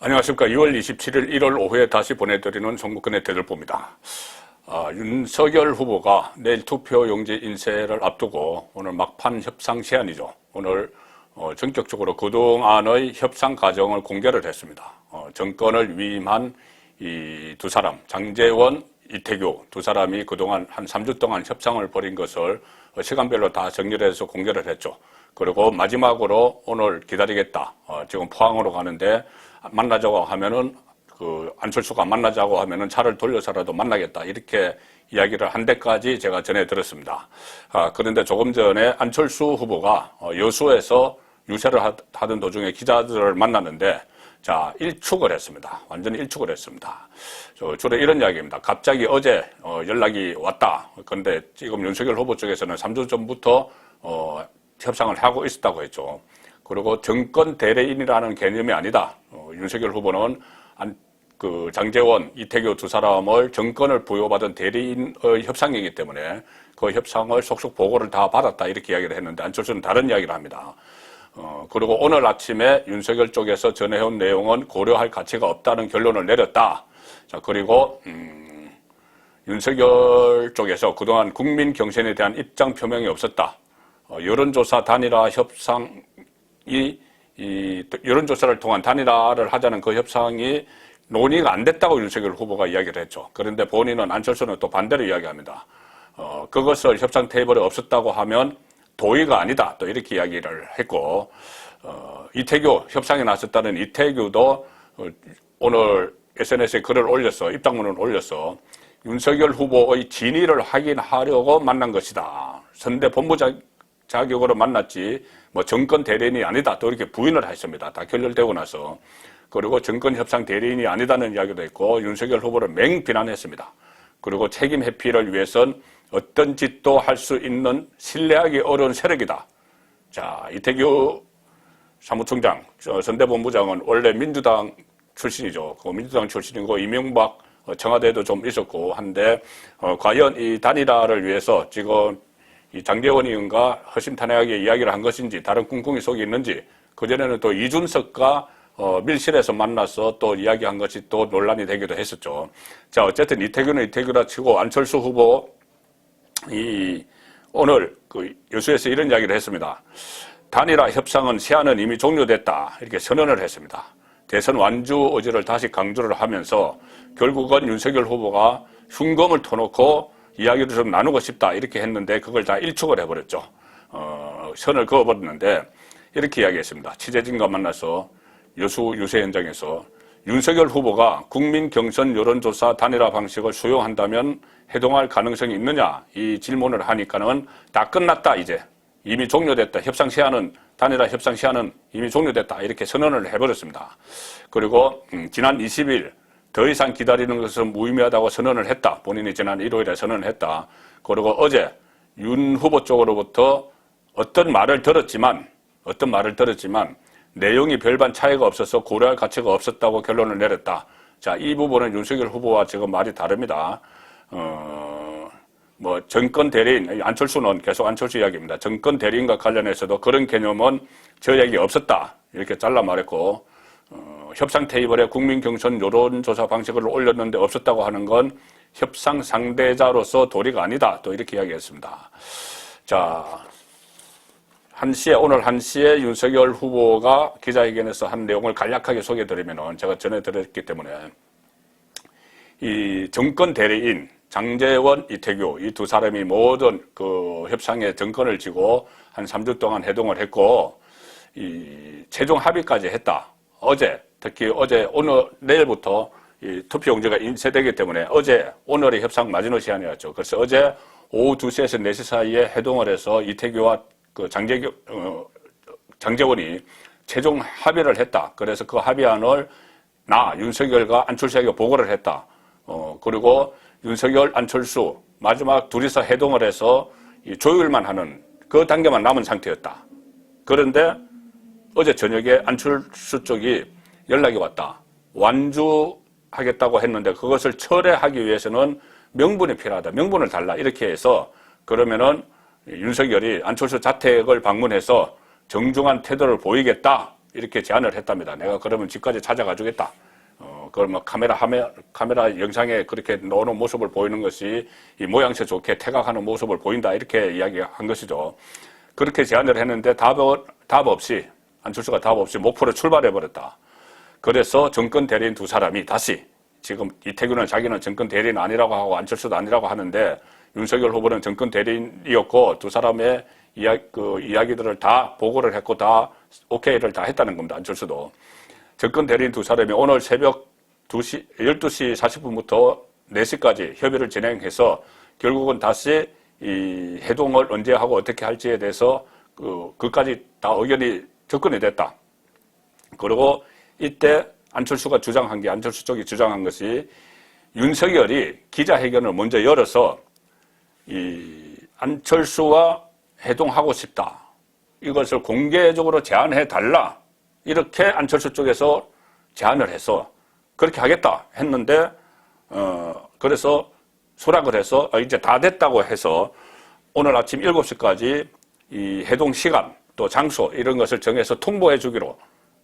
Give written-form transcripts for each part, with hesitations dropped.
안녕하십니까. 2월 27일 1월 오후에 다시 보내드리는 정국근의 대들보입니다. 윤석열 후보가 내일 투표용지 인쇄를 앞두고 오늘 막판 협상 시한이죠. 오늘 전격적으로 그동안의 협상 과정을 공개를 했습니다. 정권을 위임한 이 두 사람, 장제원, 이태규 두 사람이 그동안 한 3주 동안 협상을 벌인 것을 시간별로 다 정리를 해서 공개를 했죠. 그리고 마지막으로 오늘 기다리겠다. 지금 포항으로 가는데 만나자고 하면은 안철수가 만나자고 하면은 차를 돌려서라도 만나겠다. 이렇게 이야기를 한 데까지 제가 전해 들었습니다. 그런데 조금 전에 안철수 후보가 여수에서 유세를 하던 도중에 기자들을 만났는데 일축을 했습니다. 완전히 일축을 했습니다. 주로 이런 이야기입니다. 갑자기 어제 연락이 왔다. 그런데 지금 윤석열 후보 쪽에서는 3주 전부터 협상을 하고 있었다고 했죠. 그리고 정권 대리인이라는 개념이 아니다. 윤석열 후보는 장제원, 이태규 두 사람을 정권을 부여받은 대리인의 협상이기 때문에 그 협상을 속속 보고를 다 받았다. 이렇게 이야기를 했는데 안철수는 다른 이야기를 합니다. 그리고 오늘 아침에 윤석열 쪽에서 전해온 내용은 고려할 가치가 없다는 결론을 내렸다. 그리고 윤석열 쪽에서 그동안 국민 경선에 대한 입장 표명이 없었다. 여론조사 단일화 협상이 여론조사를 통한 단일화를 하자는 그 협상이 논의가 안 됐다고 윤석열 후보가 이야기를 했죠. 그런데 본인은 안철수는 또 반대로 이야기합니다. 그것을 협상 테이블에 없었다고 하면 도의가 아니다. 또 이렇게 이야기를 했고, 이태규 협상에 나섰다는 이태규도 오늘 SNS에 글을 올려서 입장문을 올려서 윤석열 후보의 진위를 확인하려고 만난 것이다. 선대 본부장 자격으로 만났지 정권 대리인이 아니다. 또 이렇게 부인을 했습니다. 다 결렬되고 나서. 그리고 정권 협상 대리인이 아니다는 이야기도 했고 윤석열 후보를 맹비난했습니다. 그리고 책임 회피를 위해선 어떤 짓도 할 수 있는 신뢰하기 어려운 세력이다. 이태규 사무총장, 선대본부장은 원래 민주당 출신이죠. 민주당 출신이고 이명박 청와대에도 좀 있었고 한데 과연 이 단일화를 위해서 지금 이 장제원 의원과 허심탄회하게 이야기를 한 것인지 다른 꿍꿍이 속이 있는지 그전에는 또 이준석과 밀실에서 만나서 또 이야기한 것이 또 논란이 되기도 했었죠. 어쨌든 이태규는 이태규라 치고 안철수 후보 오늘 여수에서 이런 이야기를 했습니다. 단일화 협상은 시한은 이미 종료됐다. 이렇게 선언을 했습니다. 대선 완주 의지를 다시 강조를 하면서 결국은 윤석열 후보가 흉검을 터놓고 이야기를 좀 나누고 싶다. 이렇게 했는데 그걸 다 일축을 해버렸죠. 선을 그어버렸는데 이렇게 이야기했습니다. 취재진과 만나서 여수 유세 현장에서 윤석열 후보가 국민 경선 여론조사 단일화 방식을 수용한다면 해동할 가능성이 있느냐 이 질문을 하니까는 다 끝났다 이제 이미 종료됐다 단일화 협상 시한은 이미 종료됐다 이렇게 선언을 해버렸습니다. 그리고 지난 20일 더 이상 기다리는 것은 무의미하다고 선언을 했다. 본인이 지난 1월에 선언을 했다. 그리고 어제 윤 후보 쪽으로부터 어떤 말을 들었지만 내용이 별반 차이가 없어서 고려할 가치가 없었다고 결론을 내렸다. 이 부분은 윤석열 후보와 지금 말이 다릅니다. 정권 대리인, 안철수는 계속 안철수 이야기입니다. 정권 대리인과 관련해서도 그런 개념은 저에게 없었다. 이렇게 잘라 말했고, 협상 테이블에 국민 경선 여론조사 방식을 올렸는데 없었다고 하는 건 협상 상대자로서 도리가 아니다. 또 이렇게 이야기했습니다. 오늘 1시에 윤석열 후보가 기자회견에서 한 내용을 간략하게 소개해드리면 제가 전해드렸기 때문에 이 정권 대리인 장제원, 이태규 이 두 사람이 모든 협상에 정권을 쥐고 한 3주 동안 해동을 했고 이 최종 합의까지 했다. 특히 어제 오늘 내일부터 이 투표용지가 인쇄되기 때문에 오늘이 협상 마지노 시한이었죠. 그래서 어제 오후 2시에서 4시 사이에 해동을 해서 이태규와 장제원이 최종 합의를 했다. 그래서 그 합의안을 윤석열과 안철수에게 보고를 했다. 그리고 윤석열, 안철수 마지막 둘이서 해동을 해서 조율만 하는 그 단계만 남은 상태였다. 그런데 어제 저녁에 안철수 쪽이 연락이 왔다. 완주하겠다고 했는데 그것을 철회하기 위해서는 명분이 필요하다. 명분을 달라. 이렇게 해서 그러면은 윤석열이 안철수 자택을 방문해서 정중한 태도를 보이겠다. 이렇게 제안을 했답니다. 내가 그러면 집까지 찾아가 주겠다. 그러면 카메라 영상에 그렇게 노는 모습을 보이는 것이 이 모양새 좋게 태각하는 모습을 보인다. 이렇게 이야기한 것이죠. 그렇게 제안을 했는데 답 없이, 안철수가 답 없이 목포로 출발해버렸다. 그래서 정권 대리인 두 사람이 다시 지금 이태규는 자기는 정권 대리인 아니라고 하고 안철수도 아니라고 하는데 윤석열 후보는 정권 대리인이었고 두 사람의 이야기들을 다 보고를 했고 다 오케이를 다 했다는 겁니다. 안철수도. 정권 대리인 두 사람이 오늘 새벽 12시 40분부터 4시까지 협의를 진행해서 결국은 다시 이 해동을 언제 하고 어떻게 할지에 대해서 그까지 다 의견이 접근이 됐다. 그리고 이때 안철수 쪽이 주장한 것이 윤석열이 기자회견을 먼저 열어서 이 안철수와 해동하고 싶다. 이것을 공개적으로 제안해 달라. 이렇게 안철수 쪽에서 제안을 해서 그렇게 하겠다 했는데 그래서 수락을 해서 이제 다 됐다고 해서 오늘 아침 7시까지 이 해동 시간 또 장소 이런 것을 정해서 통보해 주기로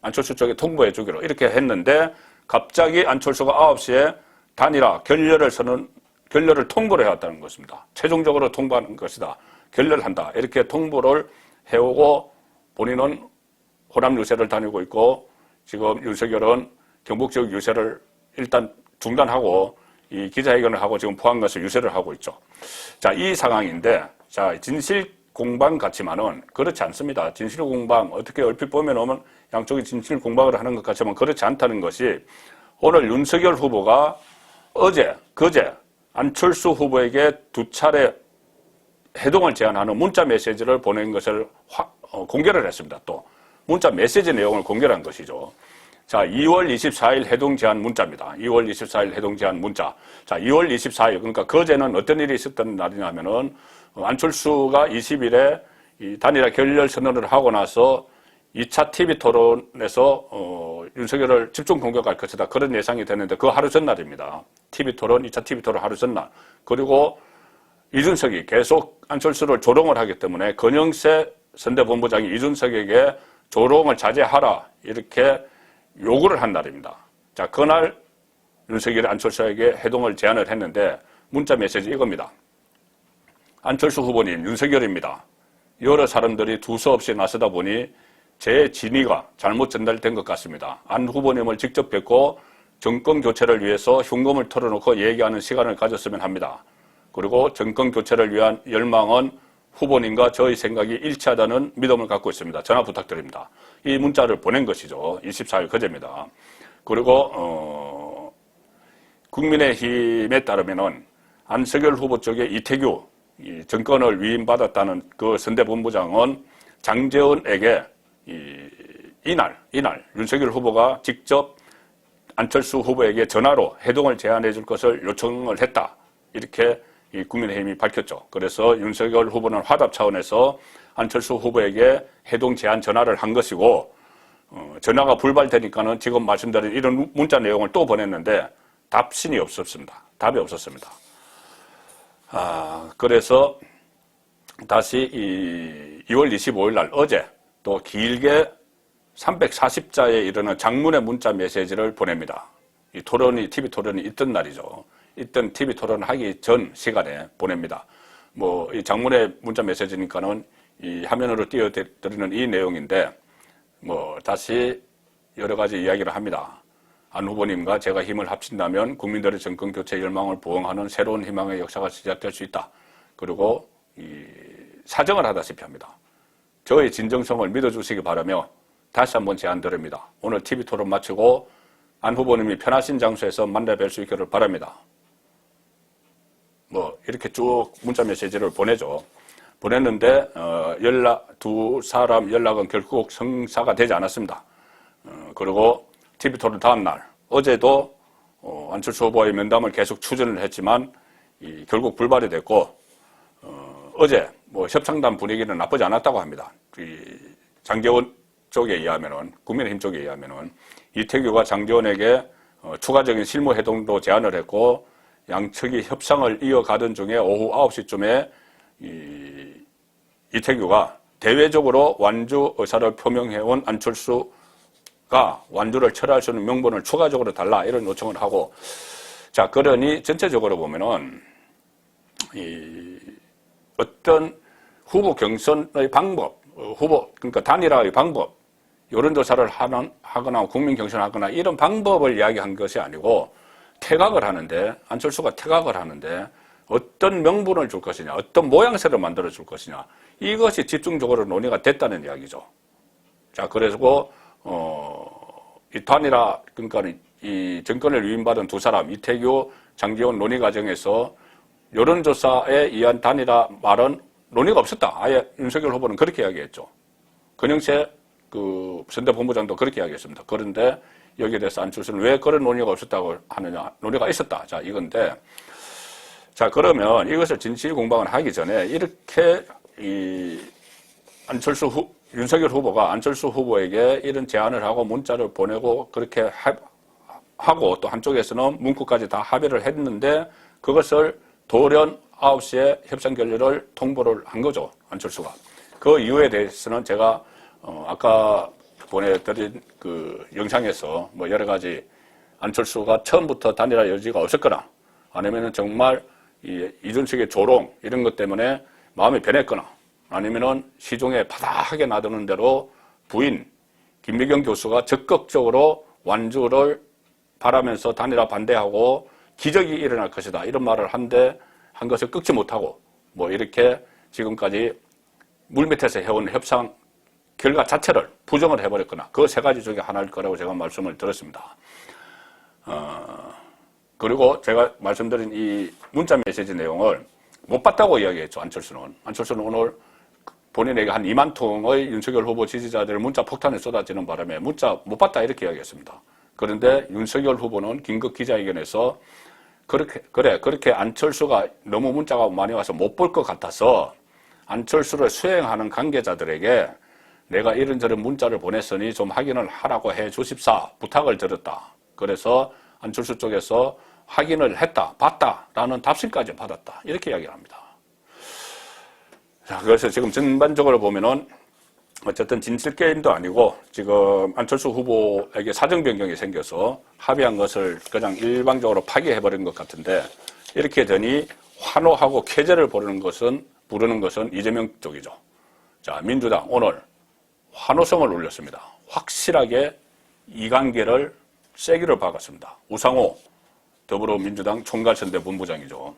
안철수 쪽에 통보해 주기로 이렇게 했는데 갑자기 안철수가 9시에 단일화 결렬을 통보를 해왔다는 것입니다. 최종적으로 통보하는 것이다. 결렬한다. 이렇게 통보를 해오고 본인은 호남 유세를 다니고 있고 지금 윤석열은 경북 지역 유세를 일단 중단하고 이 기자회견을 하고 지금 포항 가서 유세를 하고 있죠. 자, 이 상황인데 자, 진실 공방 같지만은 그렇지 않습니다. 진실 공방 어떻게 얼핏 보면 양쪽이 진실 공방을 하는 것 같지만 그렇지 않다는 것이 오늘 윤석열 후보가 그제 안철수 후보에게 2차례 해동을 제안하는 문자 메시지를 보낸 것을 공개를 했습니다. 또 문자 메시지 내용을 공개를 한 것이죠. 자, 2월 24일 해동 제안 문자입니다. 2월 24일 해동 제안 문자. 자, 2월 24일 그러니까 그제는 어떤 일이 있었던 날이냐면은 안철수가 20일에 이 단일화 결렬 선언을 하고 나서 2차 TV 토론에서 윤석열을 집중 공격할 것이다. 그런 예상이 됐는데 그 하루 전날입니다. TV 토론, 2차 TV 토론 하루 전날. 그리고 이준석이 계속 안철수를 조롱을 하기 때문에 권영세 선대본부장이 이준석에게 조롱을 자제하라 이렇게 요구를 한 날입니다. 자, 그날 윤석열이 안철수에게 해동을 제안을 했는데 문자 메시지 이겁니다. 안철수 후보님, 윤석열입니다. 여러 사람들이 두서없이 나서다 보니 제 진위가 잘못 전달된 것 같습니다. 안 후보님을 직접 뵙고 정권 교체를 위해서 흉금을 털어놓고 얘기하는 시간을 가졌으면 합니다. 그리고 정권 교체를 위한 열망은 후보님과 저희 생각이 일치하다는 믿음을 갖고 있습니다. 전화 부탁드립니다. 이 문자를 보낸 것이죠. 24일 그제입니다. 그리고 국민의힘에 따르면은 안석열 후보 쪽에 이태규 정권을 위임받았다는 그 선대본부장은 장제원에게 이날 윤석열 후보가 직접 안철수 후보에게 전화로 해동을 제안해 줄 것을 요청을 했다. 이렇게 국민의힘이 밝혔죠. 그래서 윤석열 후보는 화답 차원에서 안철수 후보에게 해동 제안 전화를 한 것이고 전화가 불발되니까는 지금 말씀드린 이런 문자 내용을 또 보냈는데 답이 없었습니다. 그래서 다시 2월 25일 날 어제 또 길게 340자에 이르는 장문의 문자 메시지를 보냅니다. 이 토론이, TV 토론이 있던 날이죠. 있던 TV 토론을 하기 전 시간에 보냅니다. 이 장문의 문자 메시지니까는 이 화면으로 띄워드리는 이 내용인데, 다시 여러 가지 이야기를 합니다. 안 후보님과 제가 힘을 합친다면 국민들의 정권 교체 열망을 부응하는 새로운 희망의 역사가 시작될 수 있다. 그리고 사정을 하다시피 합니다. 저의 진정성을 믿어주시기 바라며 다시 한번 제안드립니다. 오늘 TV 토론 마치고 안 후보님이 편하신 장소에서 만나 뵐 수 있기를 바랍니다. 이렇게 쭉 문자 메시지를 보내죠. 보냈는데 두 사람 연락은 결국 성사가 되지 않았습니다. 그리고 TV 토론 다음 날 어제도 안철수 후보의 면담을 계속 추진을 했지만 결국 불발이 됐고 어제 협상단 분위기는 나쁘지 않았다고 합니다. 장제원 쪽에 의하면은 국민의힘 쪽에 의하면은 이태규가 장제원에게 추가적인 실무 해동도 제안을 했고 양측이 협상을 이어가던 중에 오후 9시쯤에 이태규가 대외적으로 완주 의사를 표명해온 안철수 단일화가 완주를 철회할 수 있는 명분을 추가적으로 달라 이런 요청을 하고, 자, 그러니 전체적으로 보면은 어떤 후보 경선의 방법, 그러니까 단일화의 방법, 여론조사를 하거나 국민 경선을 하거나 이런 방법을 이야기한 것이 아니고 태각을 하는데, 안철수가 태각을 하는데 어떤 명분을 줄 것이냐, 어떤 모양새를 만들어 줄 것이냐, 이것이 집중적으로 논의가 됐다는 이야기죠. 자, 그래서 이 단일화, 그러니까 이 정권을 위임받은 두 사람, 이태규, 장제원 논의 과정에서 여론조사에 의한 단일화 말은 논의가 없었다. 아예 윤석열 후보는 그렇게 이야기했죠. 권영세 선대본부장도 그렇게 이야기했습니다. 그런데 여기에 대해서 안철수는 왜 그런 논의가 없었다고 하느냐. 논의가 있었다. 자, 이건데. 자, 그러면 이것을 진실 공방을 하기 전에 이렇게 윤석열 후보가 안철수 후보에게 이런 제안을 하고 문자를 보내고 그렇게 하고 또 한쪽에서는 문구까지 다 합의를 했는데 그것을 돌연 9시에 협상 결렬을 통보를 한 거죠. 안철수가. 그 이유에 대해서는 제가 아까 보내드린 그 영상에서 뭐 여러 가지 안철수가 처음부터 단일화 여지가 없었거나 아니면은 정말 이준석의 조롱 이런 것 때문에 마음이 변했거나 아니면은 시중에 바닥하게 놔두는 대로 부인 김미경 교수가 적극적으로 완주를 바라면서 단일화 반대하고 기적이 일어날 것이다 이런 말을 한 것을 꺾지 못하고 뭐 이렇게 지금까지 물밑에서 해온 협상 결과 자체를 부정을 해버렸거나 그 세 가지 중에 하나일 거라고 제가 말씀을 드렸습니다. 그리고 제가 말씀드린 이 문자 메시지 내용을 못 봤다고 이야기했죠. 안철수는 오늘 본인에게 한 2만 통의 윤석열 후보 지지자들 문자 폭탄이 쏟아지는 바람에 문자 못 봤다 이렇게 이야기했습니다. 그런데 윤석열 후보는 긴급 기자회견에서 그렇게 안철수가 너무 문자가 많이 와서 못 볼 것 같아서 안철수를 수행하는 관계자들에게 내가 이런저런 문자를 보냈으니 좀 확인을 하라고 해 주십사 부탁을 드렸다. 그래서 안철수 쪽에서 확인을 했다, 봤다라는 답신까지 받았다. 이렇게 이야기를 합니다. 자, 그래서 지금 전반적으로 보면은 어쨌든 진실 게임도 아니고 지금 안철수 후보에게 사정 변경이 생겨서 합의한 것을 그냥 일방적으로 파기해버린 것 같은데 이렇게 되니 환호하고 쾌재를 부르는 것은 이재명 쪽이죠. 자, 민주당 오늘 환호성을 올렸습니다. 확실하게 이관계를 세기를 박았습니다. 우상호 더불어민주당 총괄선대 본부장이죠.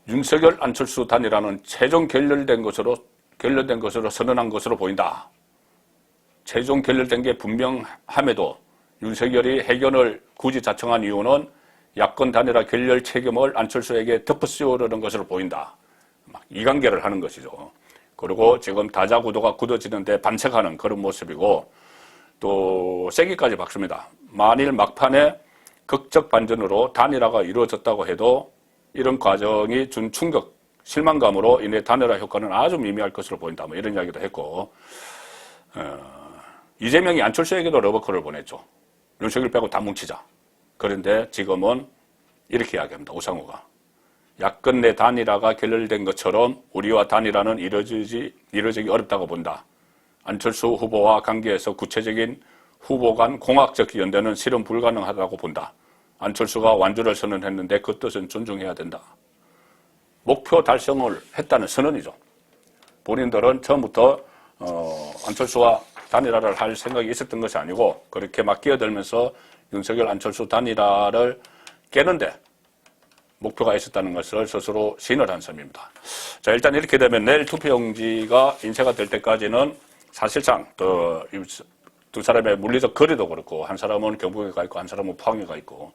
윤석열 안철수 단일화는 최종 결렬된 것으로 선언한 것으로 보인다. 최종 결렬된 게 분명함에도 윤석열이 해견을 굳이 자청한 이유는 야권 단일화 결렬 책임을 안철수에게 덮어씌우려는 것으로 보인다. 막 이관계를 하는 것이죠. 그리고 지금 다자구도가 굳어지는데 반색하는 그런 모습이고 또 세기까지 박습니다. 만일 막판에 극적 반전으로 단일화가 이루어졌다고 해도 이런 과정이 준 충격, 실망감으로 인해 단일화 효과는 아주 미미할 것으로 보인다. 뭐 이런 이야기도 했고 이재명이 안철수에게도 러버콜을 보냈죠. 윤석열 빼고 다 뭉치자. 그런데 지금은 이렇게 이야기합니다. 우상호가. 야권 내 단일화가 결렬된 것처럼 우리와 단일화는 이루어지기 어렵다고 본다. 안철수 후보와 관계에서 구체적인 후보 간 공학적 연대는 실현 불가능하다고 본다. 안철수가 완주를 선언했는데 그 뜻은 존중해야 된다. 목표 달성을 했다는 선언이죠. 본인들은 처음부터 안철수와 단일화를 할 생각이 있었던 것이 아니고 그렇게 막 끼어들면서 윤석열 안철수 단일화를 깨는데 목표가 있었다는 것을 스스로 시인을 한 셈입니다. 자, 일단 이렇게 되면 내일 투표용지가 인쇄가 될 때까지는 사실상 두 사람의 물리적 거리도 그렇고 한 사람은 경북에 가 있고 한 사람은 포항에 가 있고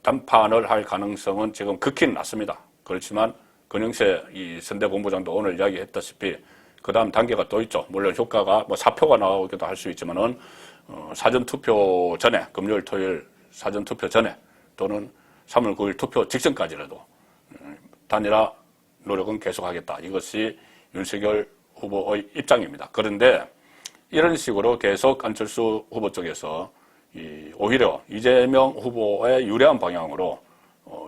단판을 할 가능성은 지금 극히 낮습니다. 그렇지만 권영세 이 선대본부장도 오늘 이야기했다시피 그 다음 단계가 또 있죠. 물론 효과가 뭐 사표가 나오기도 할 수 있지만은 사전투표 전에 금요일 토요일 사전투표 전에 또는 3월 9일 투표 직전까지라도 단일화 노력은 계속하겠다. 이것이 윤석열 후보의 입장입니다. 그런데 이런 식으로 계속 안철수 후보 쪽에서 오히려 이재명 후보의 유리한 방향으로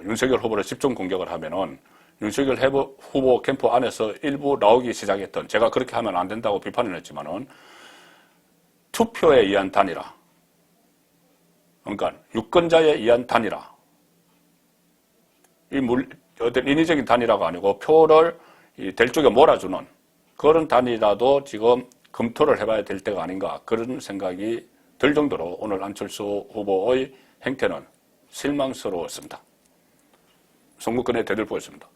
윤석열 후보를 집중 공격을 하면은 윤석열 후보 캠프 안에서 일부 나오기 시작했던 제가 그렇게 하면 안 된다고 비판을 했지만은 투표에 의한 단일화 그러니까 유권자에 의한 단일화. 어떤 인위적인 단일화가 아니고 표를 될 쪽에 몰아주는 그런 단일화도 지금 검토를 해봐야 될 때가 아닌가 그런 생각이 들 정도로 오늘 안철수 후보의 행태는 실망스러웠습니다. 선거권의 대들보였습니다.